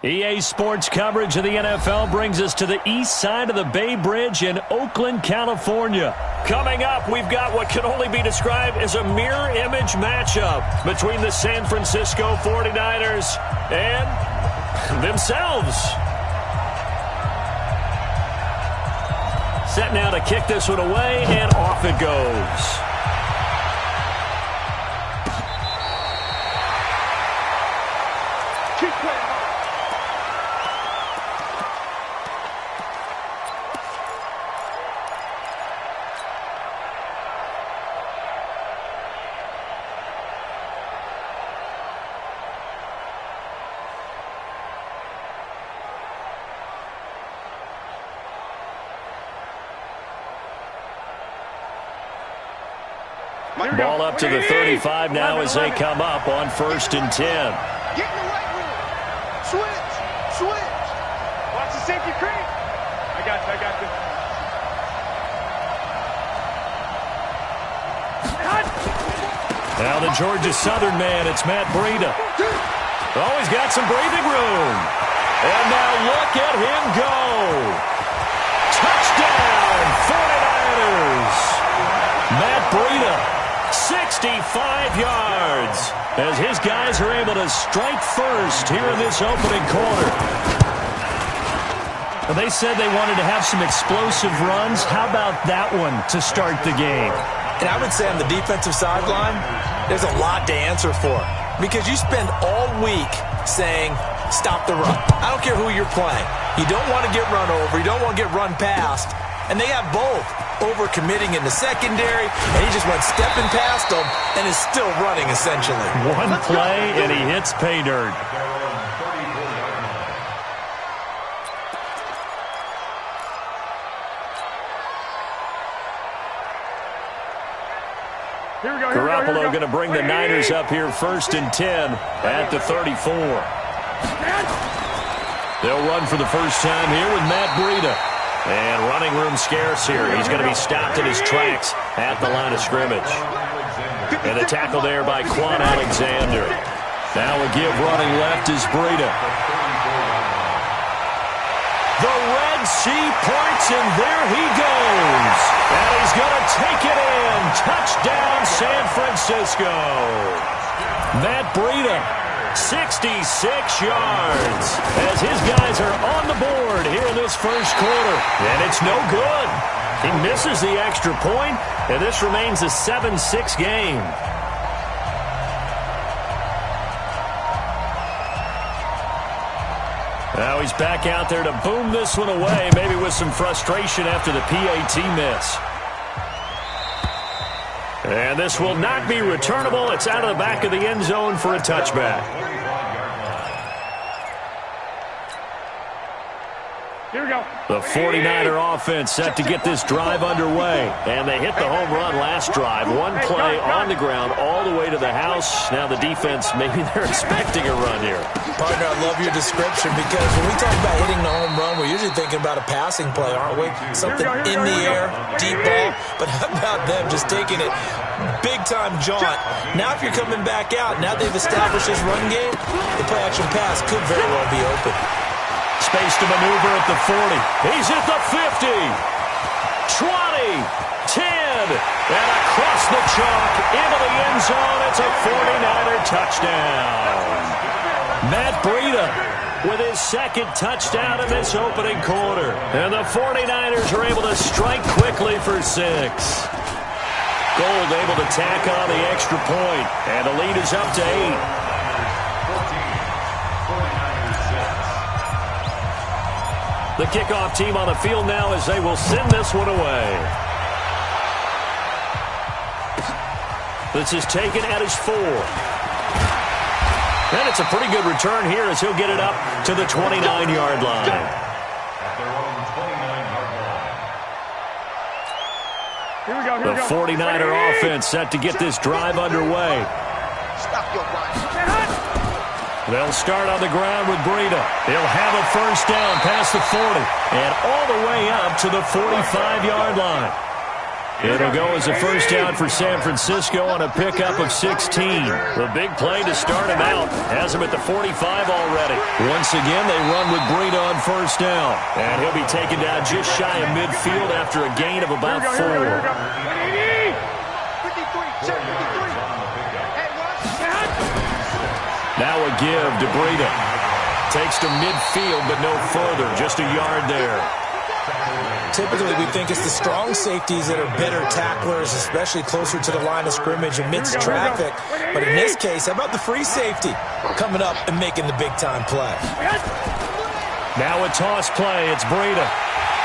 EA Sports coverage of the NFL brings us to the east side of the Bay Bridge in Oakland, California. Coming up, we've got what can only be described as a mirror image matchup between the San Francisco 49ers and themselves. Set now to kick this one away, and off it goes. Ball up to the 35 now as they come up on 1st and 10. Get in the right room. Switch. Watch the safety creep. I got you. Now the Georgia Southern man, it's Matt Breida. Oh, he's got some breathing room. And now look at him go. Touchdown, 49ers. Matt Breida. 65 yards as his guys are able to strike first here in this opening quarter. Well, they said they wanted to have some explosive runs. How about that one to start the game? And I would say on the defensive sideline, there's a lot to answer for because you spend all week saying, stop the run. I don't care who you're playing. You don't want to get run over. You don't want to get run past. And they have both. Over-committing in the secondary, and he just went stepping past them and is still running, essentially. One play, and he hits pay dirt. Garoppolo going to bring the Niners up here 1st and 10 at the 34. They'll run for the first time here with Matt Breida. And running room scarce here. He's going to be stopped in his tracks at the line of scrimmage. And the tackle there by Quan Alexander. Now a give running left is Breida. The Red Sea parts, and there he goes. And he's going to take it in. Touchdown, San Francisco. Matt Breida. 66 yards as his guys are on the board here in this first quarter. And it's no good. He misses the extra point, and this remains a 7-6 game. Now he's back out there to boom this one away, maybe with some frustration after the PAT miss. And this will not be returnable. It's out of the back of the end zone for a touchback. Here we go. The 49er offense set to get this drive underway. And they hit the home run last drive. One play on the ground all the way to the house. Now the defense, maybe they're expecting a run here. Partner, I love your description because when we talk about hitting the home run, we're usually thinking about a passing play, aren't we? Something in the air, deep ball. But how about them just taking it big-time jaunt? Now if you're coming back out, now they've established this run game, the play-action pass could very well be open. Space to maneuver at the 40. He's at the 50. 20. 10. And across the chalk into the end zone. It's a 49er touchdown. Matt Breida with his second touchdown in this opening quarter. And the 49ers are able to strike quickly for 6. Gold able to tack on the extra point. And the lead is up to 8. The kickoff team on the field now as they will send this one away. This is taken at his 4. And it's a pretty good return here as he'll get it up to the 29-yard line. The 49er offense set to get this drive underway. Stop your run. They'll start on the ground with Breida. He'll have a first down past the 40 and all the way up to the 45-yard line. It'll go as a first down for San Francisco on a pickup of 16. The big play to start him out. Has him at the 45 already. Once again, they run with Breida on first down. And he'll be taken down just shy of midfield after a gain of about 4. Now a give to Breida. Takes to midfield, but no further. Just a yard there. Typically, we think it's the strong safeties that are better tacklers, especially closer to the line of scrimmage amidst traffic. But in this case, how about the free safety coming up and making the big-time play? Now a toss play. It's Breida.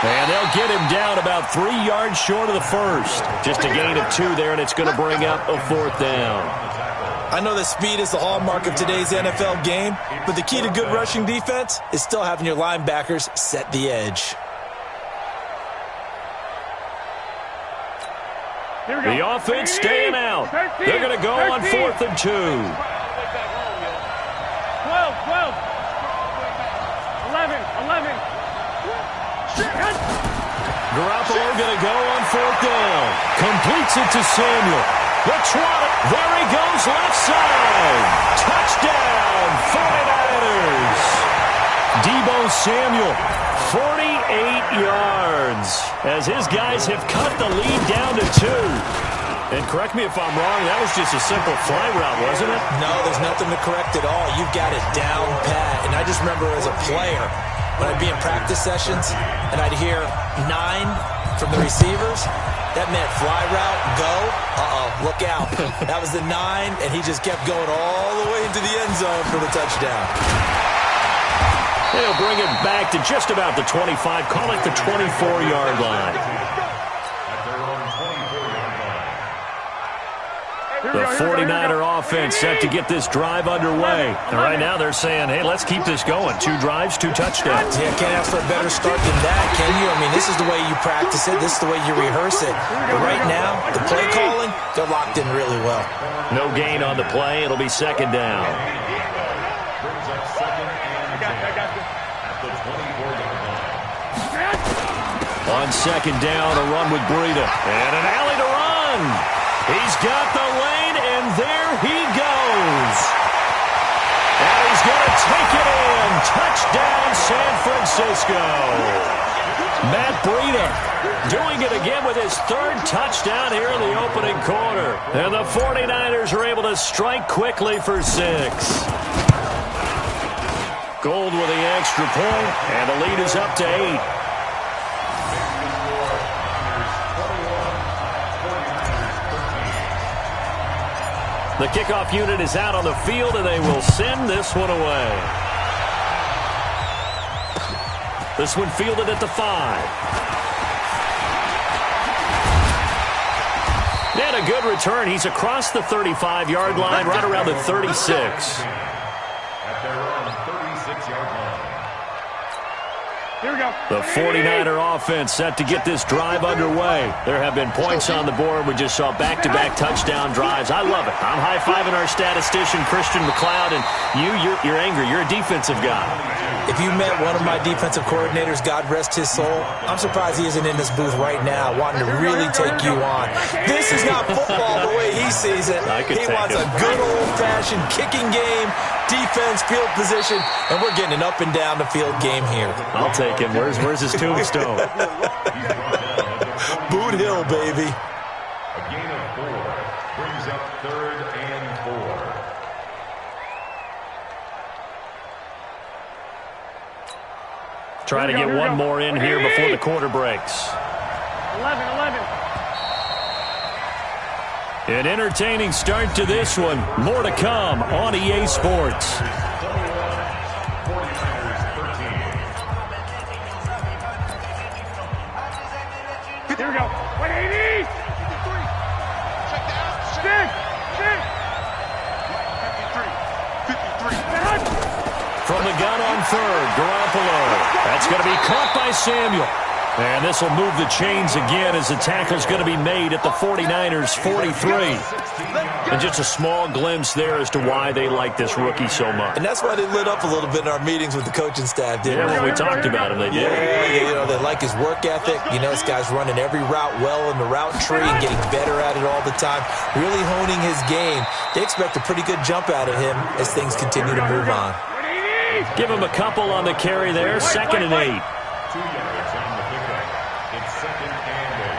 And they'll get him down about 3 yards short of the first. Just a gain of 2 there, and it's going to bring up a 4th down. I know that speed is the hallmark of today's NFL game, but the key to good rushing defense is still having your linebackers set the edge. The offense staying out. They're going to go on 4th and 2. 12, 11, 11. Garoppolo going to go on 4th down. Completes it to Samuel. The trot. There he goes left side. Touchdown, 49ers. Deebo Samuel, 48 yards, as his guys have cut the lead down to 2. And correct me if I'm wrong, that was just a simple fly route, wasn't it? No, there's nothing to correct at all. You've got it down pat. And I just remember as a player, when I'd be in practice sessions and I'd hear 9 from the receivers, that meant fly route, go, look out. That was the 9, and he just kept going all the way into the end zone for the touchdown. They'll bring it back to just about the 25, call it the 24-yard line. The 49er offense set to get this drive underway. And right now they're saying, hey, let's keep this going. 2 drives, 2 touchdowns. Yeah, can't ask for a better start than that, can you? I mean, this is the way you practice it. This is the way you rehearse it. But right now, the play calling, they're locked in really well. No gain on the play. It'll be 2nd down. On 2nd down, a run with Breida. And an alley to run. He's got the lane, and there he goes. And he's going to take it in. Touchdown, San Francisco. Matt Breida doing it again with his 3rd touchdown here in the opening quarter. And the 49ers are able to strike quickly for 6. Gold with the extra point, and the lead is up to 8. The kickoff unit is out on the field, and they will send this one away. This one fielded at the 5. And a good return. He's across the 35-yard line, right around the 36. The 49er offense set to get this drive underway. There have been points on the board. We just saw back-to-back touchdown drives. I love it. I'm high-fiving our statistician, Christian McLeod, and you're angry. You're a defensive guy. If you met one of my defensive coordinators, God rest his soul, I'm surprised he isn't in this booth right now wanting to really take you on. This is not football the way he sees it. He wants a good old-fashioned kicking game, defense, field position, and we're getting an up-and-down-the-field game here. I'll take him. Where's his tombstone? Boot Hill, baby. A gain of 4 brings up 3rd and 4. Try to get one more in here before the quarter breaks. 11. An entertaining start to this one. More to come on EA Sports. Here we go. 180. Check down. Stick. 53. From the gun on 3rd, Garoppolo. That's going to be caught by Samuel. And this will move the chains again as the tackle's going to be made at the 49ers' 43. And just a small glimpse there as to why they like this rookie so much. And that's why they lit up a little bit in our meetings with the coaching staff, didn't they? When we talked about him, they did. Yeah, they like his work ethic. This guy's running every route well in the route tree and getting better at it all the time, really honing his game. They expect a pretty good jump out of him as things continue to move on. Give him a couple on the carry there, 2nd and 8. 2 yards on the pickup. It's 2nd and 8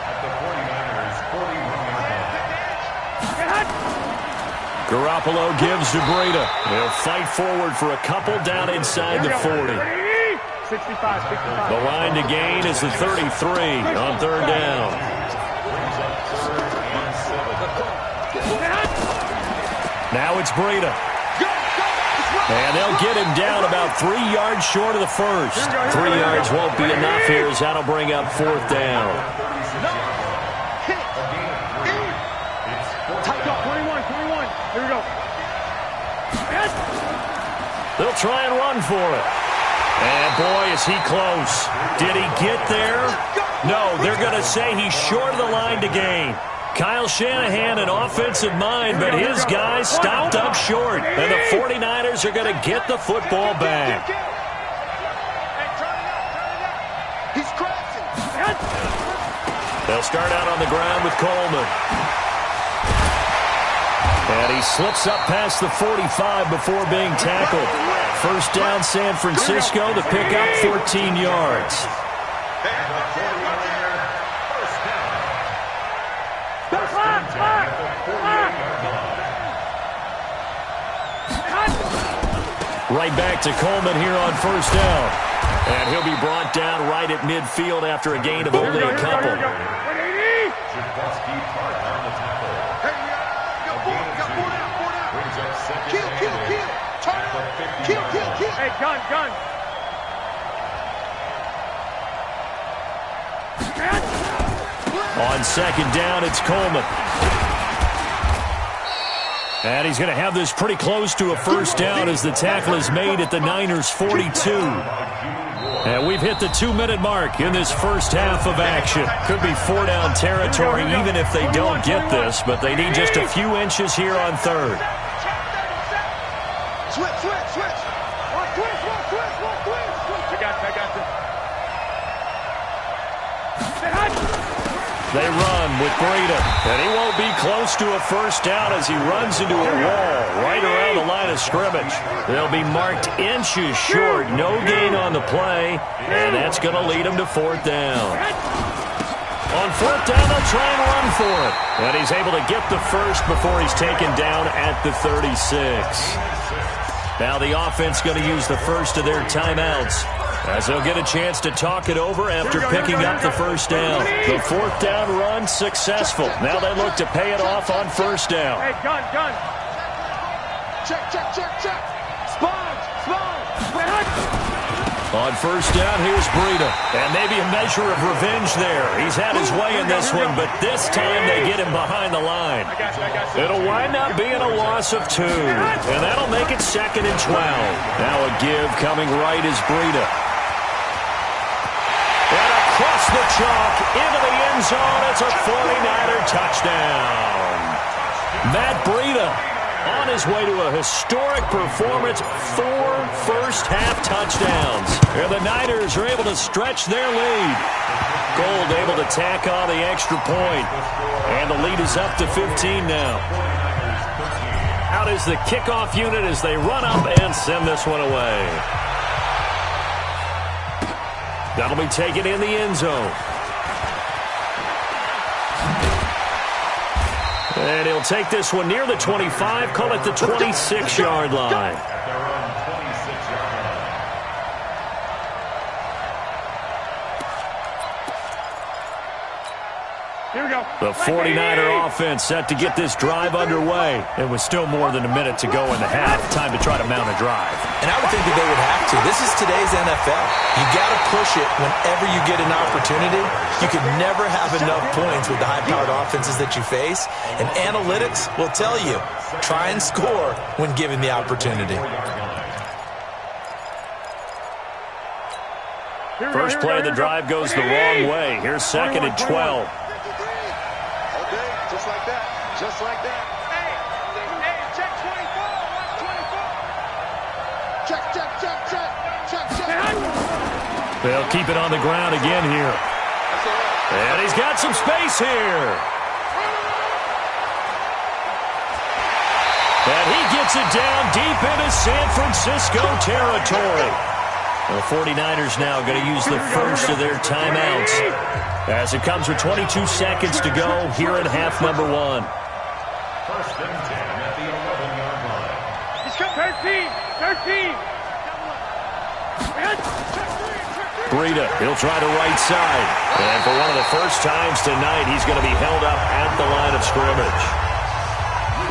at the 49ers' 41-yard line. Garoppolo gives to Breida. They'll fight forward for a couple down inside the 40. 65. The line to gain is the 33 on 3rd down. Now it's Breida. And they'll get him down about 3 yards short of the first. 3 yards won't be enough here as that'll bring up 4th down. Tight up, 21. Here we go. They'll try and run for it. And boy, is he close. Did he get there? No, they're going to say he's short of the line to gain. Kyle Shanahan, an offensive mind, but his guys stopped up short. And the 49ers are going to get the football back. He's crashing. They'll start out on the ground with Coleman. And he slips up past the 45 before being tackled. 1st down, San Francisco. The pickup, 14 yards. Right back to Coleman here on 1st down. And he'll be brought down right at midfield after a gain of only a couple. Kill. Hey, gun. On 2nd down, it's Coleman. And he's going to have this pretty close to a 1st down as the tackle is made at the Niners' 42. And we've hit the 2-minute mark in this first half of action. Could be 4-down territory even if they don't get this, but they need just a few inches here on 3rd. Switch. One twist. I got you. They run with Breida, and he won't be close to a 1st down as he runs into a wall right around the line of scrimmage. They'll be marked inches short, no gain on the play, and that's going to lead him to 4th down. On 4th down, they'll try and run for it, and he's able to get the first before he's taken down at the 36. Now the offense going to use the first of their timeouts, as they'll get a chance to talk it over after picking up the 1st down. The 4th down run successful. Now they look to pay it off on 1st down. Hey, gun. Check. Spawn. On 1st down, here's Breida. And maybe a measure of revenge there. He's had his way in this one, but this time they get him behind the line. I got you. It'll wind up being a loss of 2. And that'll make it 2nd and 12. Now a give coming right is Breida. And across the chalk, into the end zone, it's a 49er touchdown. Matt Breida on his way to a historic performance, 4 first-half touchdowns. And the Niners are able to stretch their lead. Gold able to tack on the extra point. And the lead is up to 15 now. Out is the kickoff unit as they run up and send this one away. That'll be taken in the end zone. And he'll take this one near the 25, call it the 26-yard line. Here we go. The 49er offense set to get this drive underway. It was still more than a minute to go in the half. Time to try to mount a drive. And I would think that they would have to. This is today's NFL. You got to push it whenever you get an opportunity. You could never have enough points with the high-powered offenses that you face. And analytics will tell you, try and score when given the opportunity. First play of the drive goes the wrong way. Here's 2nd and 12. Just like that. They'll keep it on the ground again here. And he's got some space here. And he gets it down deep into San Francisco territory. The 49ers now going to use the first of their timeouts as it comes with 22 seconds to go here in half number 1. First and 10 at the 11-yard line. He's got 13. Breida, he'll try to right side. And for one of the first times tonight, he's going to be held up at the line of scrimmage.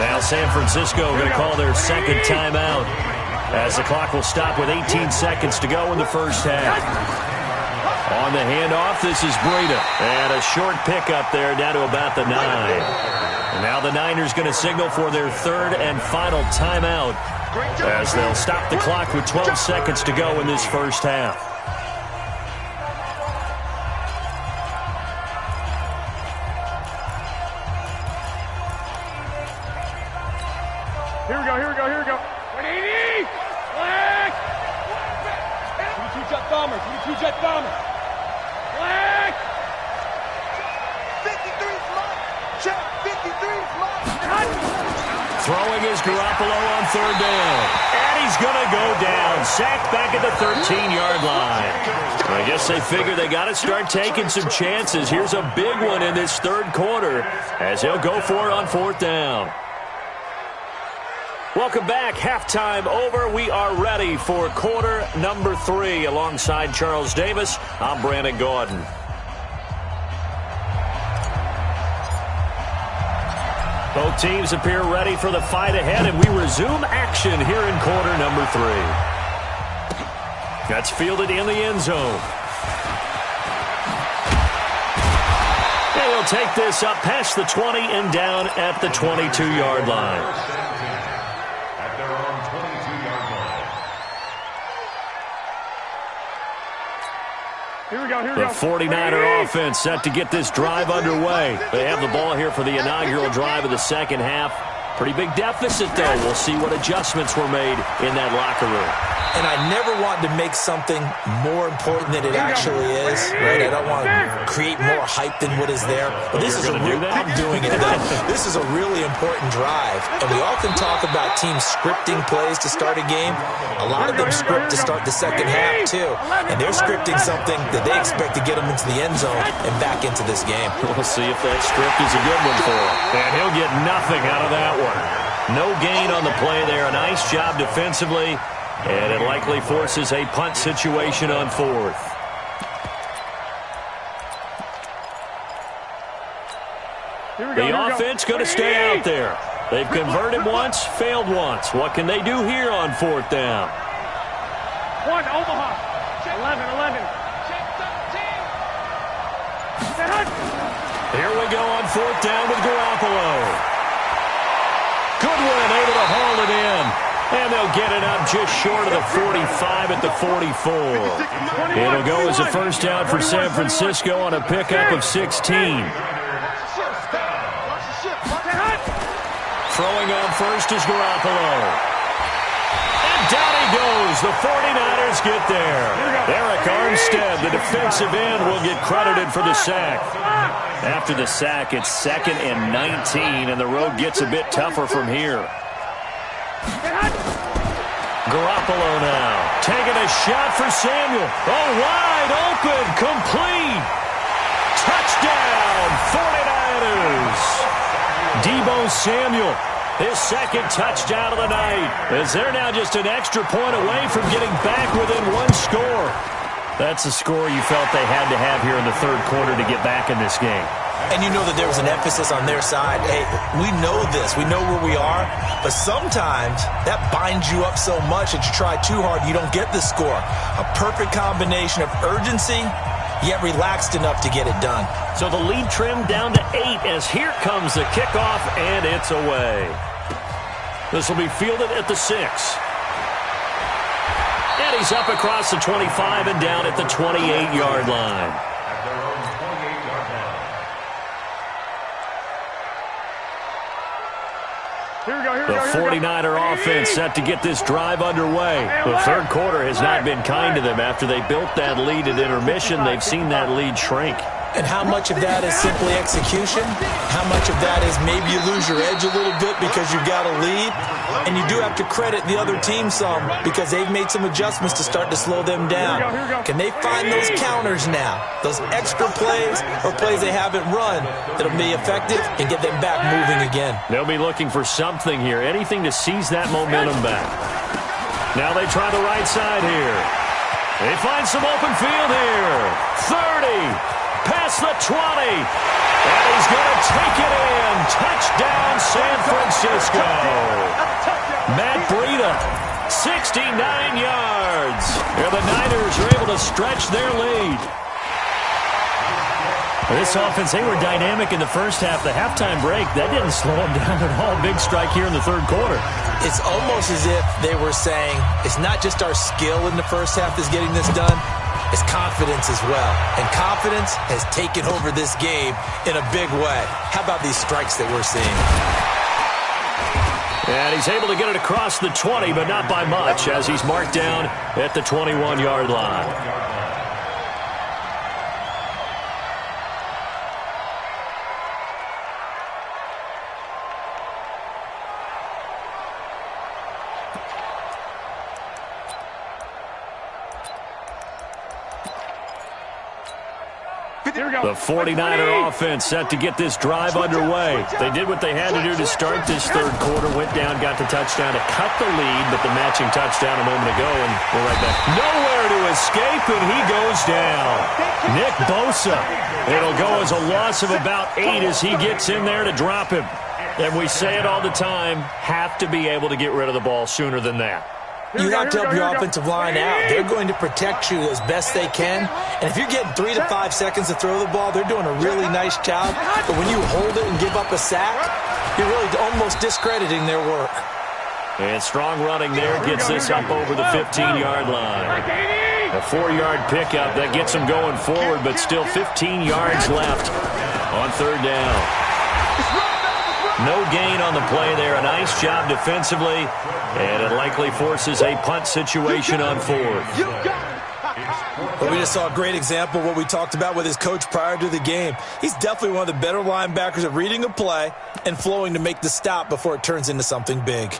Now San Francisco going to call their second timeout as the clock will stop with 18 seconds to go in the first half. On the handoff, this is Breida. And a short pickup there down to about the 9. And now the Niners going to signal for their third and final timeout as they'll stop the clock with 12 seconds to go in this first half. Here we go. 180! Black! 22 jet bombers. Black! 53's locked. Check, 53's locked. Throwing is Garoppolo on third down. And he's going to go down. Sacked back at the 13-yard line. I guess they figure they got to start taking some chances. Here's a big one in this third quarter as he'll go for it on fourth down. Welcome back. Halftime over. We are ready for quarter number 3. Alongside Charles Davis, I'm Brandon Gordon. Both teams appear ready for the fight ahead, and we resume action here in quarter number 3. That's fielded in the end zone. And he'll take this up past the 20 and down at the 22-yard line. The 49er offense set to get this drive underway. They have the ball here for the inaugural drive of the second half. Pretty big deficit, though. We'll see what adjustments were made in that locker room. And I never want to make something more important than it actually is, right? I don't want to create more hype than what is there. But this is I'm doing it, though. This is a really important drive. And we often talk about teams scripting plays to start a game. A lot of them script to start the second half, too. And they're scripting something that they expect to get them into the end zone and back into this game. We'll see if that script is a good one for him. And he'll get nothing out of that one. No gain on the play there. A nice job defensively. And it likely forces a punt situation on fourth. The offense going to stay out there. They've converted once, failed once. What can they do here on fourth down? 1, Omaha. 11. Here we go on fourth down with Garoppolo. Goodwin able to haul it in. And they'll get it up just short of the 45 at the 44. It'll go as a first down for San Francisco on a pickup of 16. Throwing on first is Garoppolo. And down he goes. The 49ers get there. Eric Armstead, the defensive end, will get credited for the sack. After the sack, it's 2nd and 19, and the road gets a bit tougher from here. Garoppolo now, taking a shot for Samuel. Oh, wide open, complete. Touchdown, 49ers. Deebo Samuel, his second touchdown of the night, as they're now just an extra point away from getting back within one score. That's a score you felt they had to have here in the third quarter to get back in this game. And you know that there was an emphasis on their side. Hey, we know this. We know where we are. But sometimes that binds you up so much that you try too hard, you don't get the score. A perfect combination of urgency, yet relaxed enough to get it done. So the lead trimmed down to 8 as here comes the kickoff, and it's away. This will be fielded at the 6. And he's up across the 25 and down at the 28-yard line. The 49er offense set to get this drive underway. The third quarter has not been kind to them. After they built that lead at intermission, they've seen that lead shrink. And how much of that is simply execution? How much of that is maybe you lose your edge a little bit because you've got a lead? And you do have to credit the other team some because they've made some adjustments to start to slow them down. Can they find those counters now? Those extra plays or plays they haven't run that'll be effective and get them back moving again? They'll be looking for something here, anything to seize that momentum back. Now they try the right side here. They find some open field here. 30. Past the 20, and he's going to take it in. Touchdown, San Francisco. Matt Breida, 69 yards. And the Niners are able to stretch their lead. This offense, they were dynamic in the first half. The halftime break, that didn't slow them down at all. Big strike here in the third quarter. It's almost as if they were saying, it's not just our skill in the first half that's getting this done. It's confidence as well. And confidence has taken over this game in a big way. How about these strikes that we're seeing? And he's able to get it across the 20, but not by much, as he's marked down at the 21-yard line. The 49er offense set to get this drive underway. They did what they had to do to start this third quarter. Went down, got the touchdown to cut the lead, but the matching touchdown a moment ago, and we're right back. Nowhere to escape, and he goes down. Nick Bosa. It'll go as a loss of about 8 as he gets in there to drop him. And we say it all the time, have to be able to get rid of the ball sooner than that. You have to help your offensive line out. They're going to protect you as best they can. And if you're getting 3 to 5 seconds to throw the ball, they're doing a really nice job. But when you hold it and give up a sack, you're really almost discrediting their work. And strong running there gets this up over the 15-yard line. A 4-yard pickup that gets them going forward, but still 15 yards left on third down. No gain on the play there. A nice job defensively, and it likely forces a punt situation on fourth. Well, we just saw a great example of what we talked about with his coach prior to the game. He's definitely one of the better linebackers at reading a play and flowing to make the stop before it turns into something big.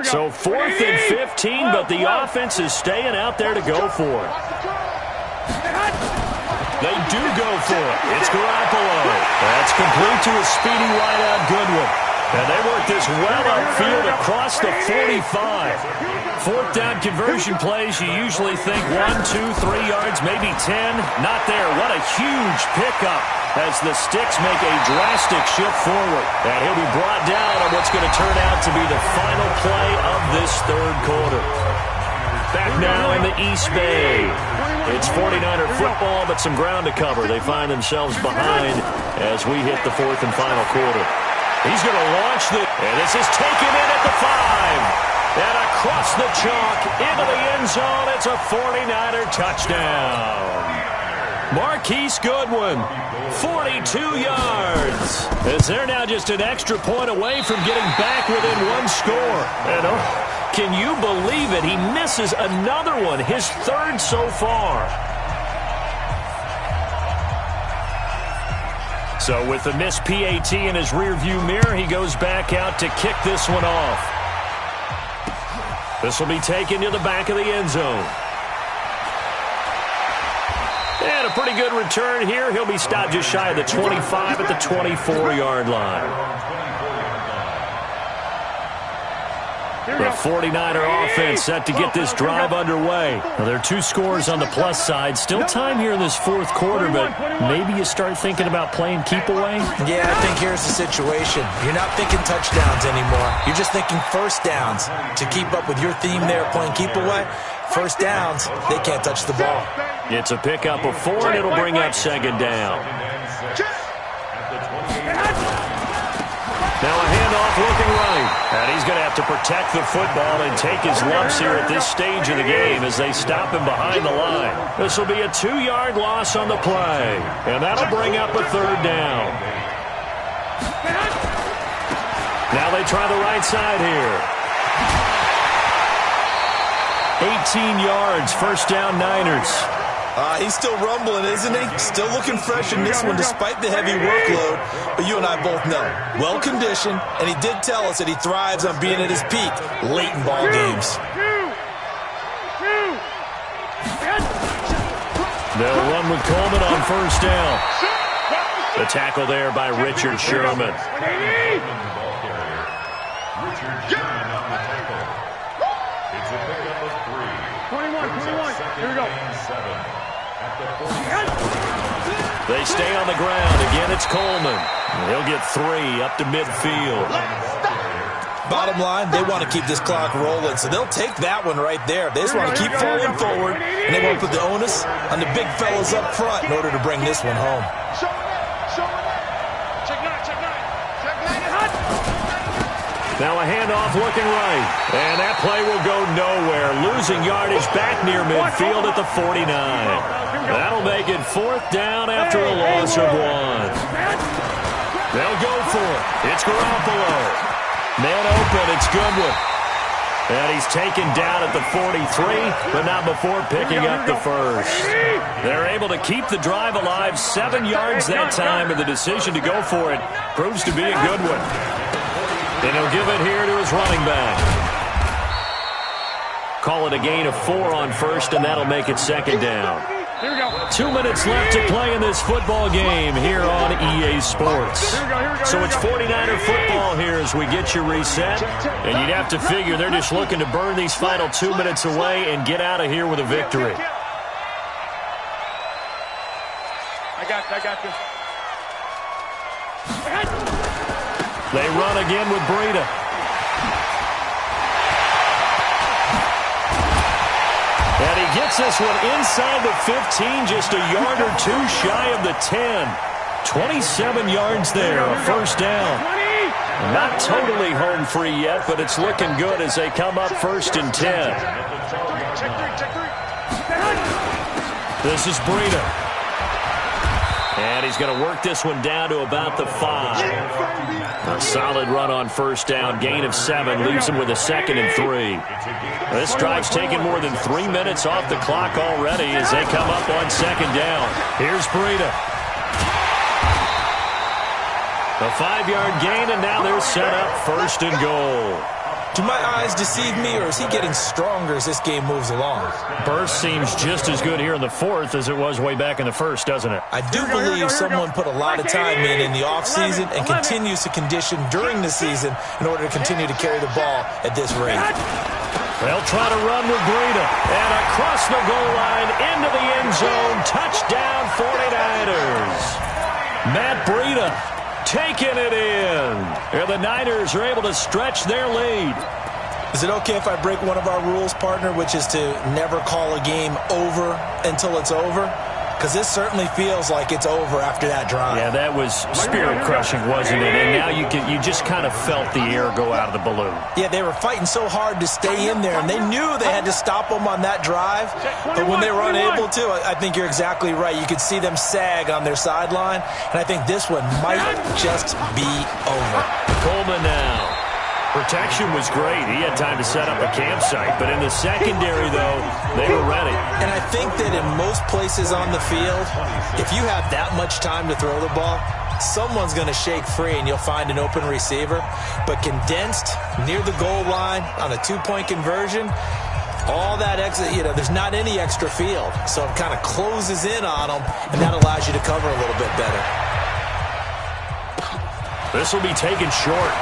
So 4th and 15, but the offense is staying out there to go for it. They do go for it. It's Garoppolo. That's complete to a speedy wideout Goodwin. And they work this well upfield across the 45. 4th down conversion plays, you usually think 1, 2, 3 yards, maybe 10. Not there. What a huge pickup as the Sticks make a drastic shift forward. And he'll be brought down on what's going to turn out to be the final play of this third quarter. Back now in the East Bay. It's 49er football, but some ground to cover. They find themselves behind as we hit the 4th and final quarter. He's going to launch and this is taken in at the 5. And across the chalk into the end zone. It's a 49er touchdown. Marquise Goodwin, 42 yards. As they're now just an extra point away from getting back within 1 score. And can you believe it? He misses another one, his 3rd so far. So with the missed PAT in his rearview mirror, he goes back out to kick this one off. This will be taken to the back of the end zone. And a pretty good return here. He'll be stopped just shy of the 25 at the 24-yard line. The 49er offense set to get this drive underway. Now, there are 2 scores on the plus side. Still time here in this 4th quarter, but maybe you start thinking about playing keep away? Yeah, I think here's the situation. You're not thinking touchdowns anymore. You're just thinking first downs. To keep up with your theme there, playing keep away, first downs, they can't touch the ball. It's a pickup of 4, and it'll bring up 2nd down. Now a handoff looking right. And he's going to have to protect the football and take his lumps here at this stage of the game as they stop him behind the line. This will be a 2-yard loss on the play. And that'll bring up a 3rd down. Now they try the right side here. 18 yards, 1st down Niners. He's still rumbling, isn't he? Still looking fresh in this one despite the heavy workload. But you and I both know, well-conditioned, and he did tell us that he thrives on being at his peak late in ball games. They'll run with Coleman on 1st down. The tackle there by Richard Sherman. It's a pickup of 3. 21. Here we go. They stay on the ground. Again, it's Coleman. He'll get 3 up to midfield. Bottom line, they want to keep this clock rolling, so they'll take that one right there. They just want to keep falling forward, and they want to put the onus on the big fellas up front in order to bring this one home. Now a handoff looking right. And that play will go nowhere. Losing yardage back near midfield at the 49. That'll make it 4th down after a loss of 1. They'll go for it. It's Garoppolo. Man open, it's Goodwin. And he's taken down at the 43, but not before picking up the 1st. They're able to keep the drive alive 7 yards that time, and the decision to go for it proves to be a good one. And he'll give it here to his running back. Call it a gain of 4 on 1st, and that'll make it 2nd down. 2 minutes left to play in this football game here on EA Sports. So it's 49er football here as we get you reset. And you'd have to figure they're just looking to burn these final 2 minutes away and get out of here with a victory. I got this. They run again with Breida. And he gets this one inside the 15, just a yard or 2 shy of the 10. 27 yards there, a 1st down. Not totally home free yet, but it's looking good as they come up 1st and 10. This is Breida. And he's going to work this one down to about the 5. A solid run on 1st down. Gain of 7 leaves him with a 2nd and 3. This drive's taken more than 3 minutes off the clock already as they come up on 2nd down. Here's Breida. A 5-yard gain, and now they're set up 1st and goal. Do my eyes deceive me, or is he getting stronger as this game moves along? Burst seems just as good here in the 4th as it was way back in the 1st, doesn't it? I do believe someone put a lot of time in the offseason and continues to condition during the season in order to continue to carry the ball at this rate. They'll try to run with Breida. And across the goal line, into the end zone. Touchdown, 49ers. Matt Breida taking it in. And the Niners are able to stretch their lead. Is it okay if I break one of our rules, partner, which is to never call a game over until it's over? Because this certainly feels like it's over after that drive. Yeah, that was spirit-crushing, wasn't it? And now you just kind of felt the air go out of the balloon. Yeah, they were fighting so hard to stay in there, and they knew they had to stop them on that drive. But when they were unable to, I think you're exactly right. You could see them sag on their sideline, and I think this one might just be over. Coleman now. Protection was great. He had time to set up a campsite. But in the secondary, though, they were ready. And I think that in most places on the field, if you have that much time to throw the ball, someone's going to shake free and you'll find an open receiver. But condensed near the goal line on a two-point conversion, all that extra, there's not any extra field. So it kind of closes in on them, and that allows you to cover a little bit better. This will be taken short.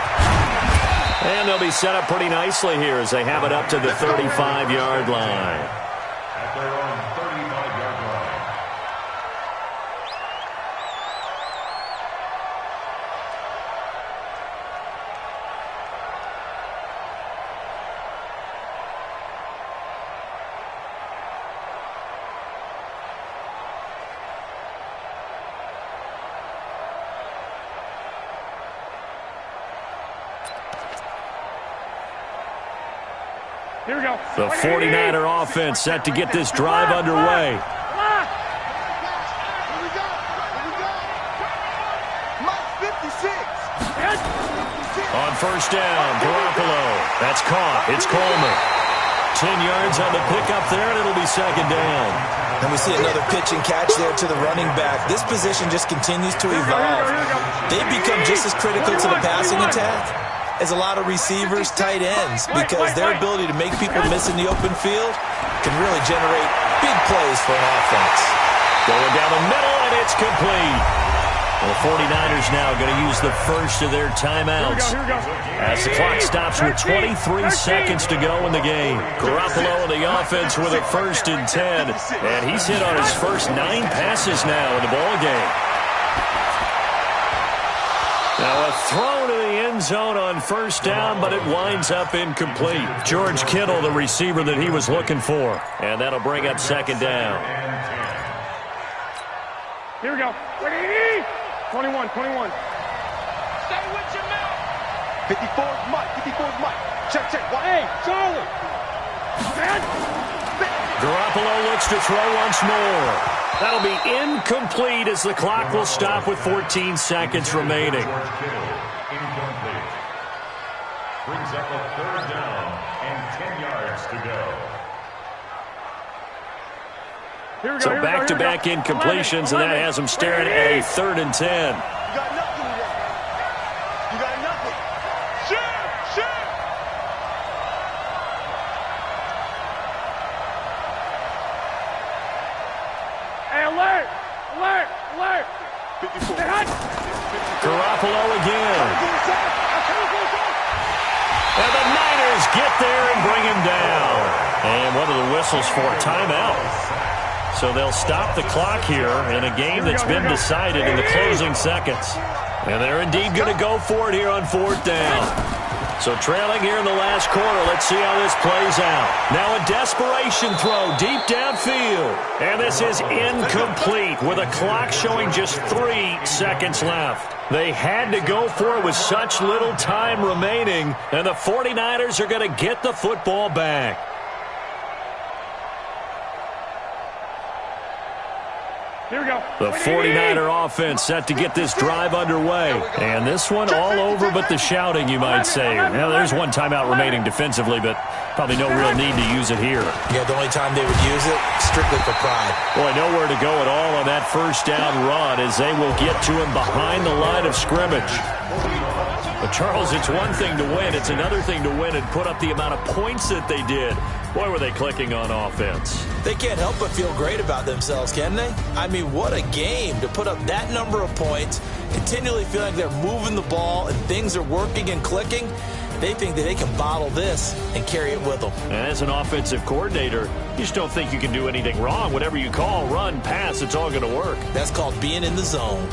And they'll be set up pretty nicely here as they have it up to the 35-yard line. At their own 35-yard line. Here we go. The 49er offense set to get this drive underway. On first down, Garoppolo. That's caught. It's Coleman. 10 yards on the pickup there, and it'll be second down. And we see another pitch and catch there to the running back. This position just continues to evolve. They've become just as critical to the passing attack as a lot of receivers, tight ends, because their ability to make people miss in the open field can really generate big plays for an offense. Going down the middle, and it's complete. The 49ers now going to use the first of their timeouts as the clock stops with 23 seconds to go in the game. Garoppolo in the offense with a 1st and 10, and he's hit on his first 9 passes now in the ballgame. Now a throw to the end zone on first down, but it winds up incomplete. George Kittle, the receiver that he was looking for, and that'll bring up second down. Here we go. 21. Stay with your man. 54's Mike. Check. Hey, Charlie. Garoppolo looks to throw once more. That'll be incomplete as the clock will stop with 14 seconds remaining. Incomplete. Brings up a 3rd down and 10 yards to go. So back-to-back incompletions, and that has them staring at a 3rd and 10. You got nothing today. You got nothing. Shoot! Hey, alert! 54. Garoppolo again. And the Niners get there and bring him down. And what are the whistles for? Timeout. So they'll stop the clock here in a game that's been decided in the closing seconds. And they're indeed going to go for it here on 4th down. So trailing here in the last quarter, let's see how this plays out. Now a desperation throw deep downfield. And this is incomplete with a clock showing just 3 seconds left. They had to go for it with such little time remaining. And the 49ers are going to get the football back. Here we go. The 49er offense set to get this drive underway. And this one all over but the shouting, you might say. Now, there's one timeout remaining defensively, but probably no real need to use it here. Yeah, the only time they would use it, strictly for pride. Boy, nowhere to go at all on that first down run as they will get to him behind the line of scrimmage. But, Charles, it's one thing to win. It's another thing to win and put up the amount of points that they did. Boy, were they clicking on offense. They can't help but feel great about themselves, can they? I mean, what a game to put up that number of points, continually feeling like they're moving the ball and things are working and clicking. They think that they can bottle this and carry it with them. And as an offensive coordinator, you just don't think you can do anything wrong. Whatever you call, run, pass, it's all going to work. That's called being in the zone.